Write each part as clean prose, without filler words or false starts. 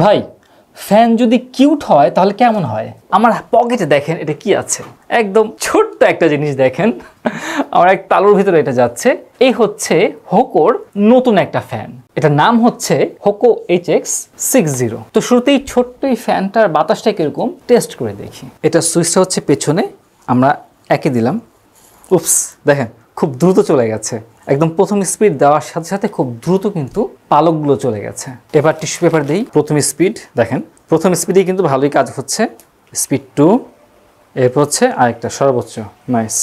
ভাই ফ্যান যদি কিউট হয় তাহলে কেমন হয়? আমার পকেটে দেখেন এটা কি আছে, একদম ছোট্ট একটা জিনিস দেখেন আমার এক তালুর ভিতরে এটা যাচ্ছে। এই হচ্ছে হোকোর নতুন একটা ফ্যান, এটার নাম হচ্ছে হোকো HX60। তো শুরুতেই ছোট্ট এই ফ্যানটার বাতাসটা কিরকম টেস্ট করে দেখি। এটা সুইচটা হচ্ছে পেছনে, আমরা একে দিলাম, উপস দেখেন খুব দ্রুত চলে গেছে, একদম প্রথম স্পিড দেওয়ার সাথে সাথে খুব দ্রুত কিন্তু পালকগুলো চলে গেছে। এবার টিস্যু পেপার দিই, প্রথম স্পিড দেখেন, প্রথম স্পিডেই কিন্তু ভালোই কাজ হচ্ছে। স্পিড 2, এরপর হচ্ছে আরেকটা সর্বোচ্চ, নাইস।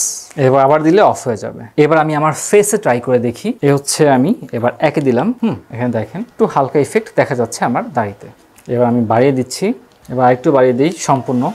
এবার আবার দিলে অফ হয়ে যাবে। এবার আমি আমার ফেসে ট্রাই করে দেখি। এ হচ্ছে আমি এবার একে দিলাম, এখানে দেখেন একটু হালকা ইফেক্ট দেখা যাচ্ছে আমার দাড়িতে। এবার আমি বাড়িয়ে দিচ্ছি, এবার আরেকটু বাড়িয়ে দিই সম্পূর্ণ।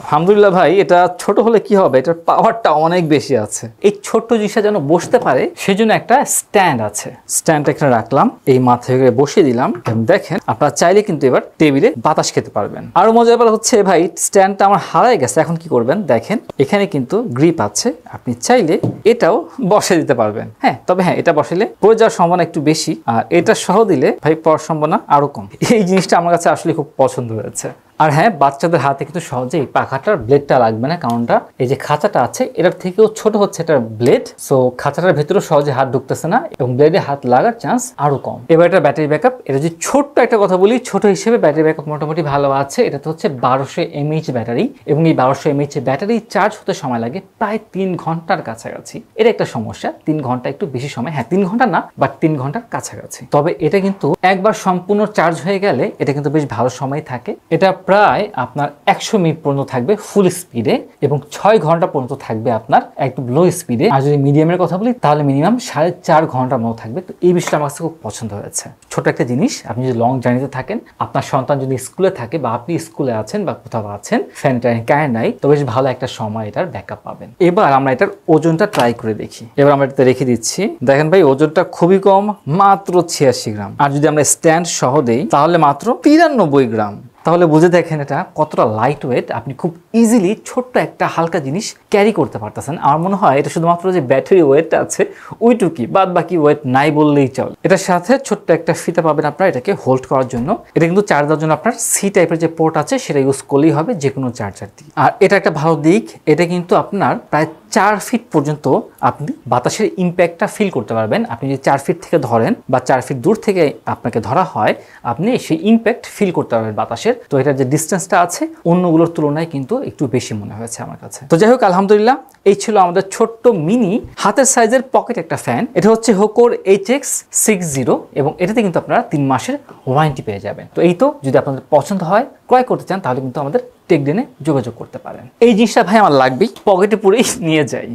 আলহামদুলিল্লাহ ভাই, এটা ছোট হলে কি হবে, এটার পাওয়ারটা অনেক বেশি আছে। এই ছোট্ট জিনিসটা যেন বসতে পারে সেজন্য একটা স্ট্যান্ড আছে, স্ট্যান্ডটা এখানে রাখলাম, এই মাথায় বসিয়ে দিলাম। দেখেন আপনারা চাইলে কিন্তু এবার টেবিলে বাতাস খেতে পারবেন। আরো মজার ব্যাপার হচ্ছে ভাই, স্ট্যান্ডটা আমার হারায় গেছে, এখন কি করবেন দেখেন, এখানে কিন্তু গ্রিপ আছে, আপনি চাইলে এটাও বসে দিতে পারবেন। তবে এটা বসালে পড়ে যাওয়ার সম্ভাবনা একটু বেশি, আর এটা সহ দিলে ভাই পড়ার সম্ভাবনা আরো কম। এই জিনিসটা আমার কাছে আসলে খুব পছন্দ হয়েছে। আর বাচ্চাদের হাতে কিন্তু সহজে এই পাখাটার ব্লেডটা লাগবে না, কারণটা এই যে খাঁচাটা আছে এটার থেকেও ছোট হচ্ছে এটার ব্লেড, সো খাঁচাটার ভেতরে সহজে হাত ঢুকতেছে না এবং ব্লেডে হাত লাগার চান্স আরো কম। এবার এটা ব্যাটারি ব্যাকআপ, এটা যদি ছোট্ট একটা কথা বলি, ছোট হিসেবে ব্যাটারি ব্যাকআপ মোটামুটি ভালো আছে। এটা তো হচ্ছে 1200 mAh ব্যাটারি, এবং এই 1200 mAh ব্যাটারি চার্জ হতে সময় লাগে প্রায় 3 ঘন্টার কাছাকাছি। এটা একটা সমস্যা, 3 ঘন্টা একটু বেশি সময়, 3 ঘন্টা না, বাট 3 ঘন্টার কাছাকাছি। তবে এটা কিন্তু একবার সম্পূর্ণ চার্জ হয়ে গেলে এটা কিন্তু বেশ ভালো সময় থাকে। এটা প্রায় আপনার 100 মিনিট পর্যন্ত থাকবে ফুল স্পিডে, এবং 6 ঘন্টা পর্যন্ত থাকবে আপনার একদম লো স্পিডে। আর যদি মিডিয়ামের কথা বলি তাহলে মিনিমাম 4.5 ঘন্টার মতো থাকবে। তো এই বিষয়টা আমার কাছে খুব পছন্দ হয়েছে। ছোট একটা জিনিস, আপনি যদি লং জার্নিতে থাকেন, আপনার সন্তান যদি স্কুলে থাকে বা আপনি স্কুলে আছেন বা কোথাও আছেন, ফ্যান কারেন্ট নাই, তো বেশ ভালো একটা সময় এটার ব্যাকআপ পাবেন। এবার আমরা এটার ওজনটা ট্রাই করে দেখি। এবার আমরা এটাতে রেখে দিচ্ছি, দেখেন ভাই ওজনটা খুবই কম, মাত্র 86 গ্রাম। আর যদি আমরা স্ট্যান্ড সহ দেই তাহলে মাত্র 93 গ্রাম। তাহলে বুঝে দেখেন এটা কতটা লাইট ওয়েট, আপনি খুব ইজিলি ছোট্ট একটা হালকা জিনিস ক্যারি করতে পারতেছেন। আমার মনে হয় এটা শুধুমাত্র যে ব্যাটারি ওয়েটটা আছে ওইটুকুই, বাদ বাকি ওয়েট নাই বললেই চলে। এটার সাথে ছোট্ট একটা ফিতা পাবেন আপনার এটাকে হোল্ড করার জন্য। এটা কিন্তু চার্জ দেওয়ার জন্য আপনার সি টাইপের যে পোর্ট আছে সেটা ইউজ করলেই হবে, যে কোনো চার্জার দিয়ে। আর এটা একটা ভালো দিক, এটা কিন্তু আপনার প্রায় 4 ফিট পর্যন্ত আপনি বাতাসের ইম্প্যাক্টটা ফিল করতে পারবেন। আপনি যদি 4 ফিট থেকে ধরেন বা 4 ফিট দূর থেকে আপনাকে ধরা হয়, আপনি সেই ইম্প্যাক্ট ফিল করতে পারবেন বাতাসের। তো এটার যে ডিস্টেন্সটা আছে অন্যগুলোর তুলনায় কিন্তু একটু বেশি মনে হয়েছে আমার কাছে। তো যাই হোক, আলহামদুলিল্লাহ, এই ছিল আমাদের ছোট্ট মিনি হাতের সাইজের পকেট একটা ফ্যান। এটা হচ্ছে হোকোর HX60, এবং এটাতে কিন্তু আপনারা 3 মাসের ওয়ারেন্টি পেয়ে যাবেন। তো এই তো, যদি আপনাদের পছন্দ হয়, ক্রয় করতে চান, তাহলে কিন্তু আমাদের টেকডেনে যোগাযোগ করতে পারেন। এই জিনিসটা ভাই আমার লাগবেই, পকেটে পুরেই নিয়ে যাই।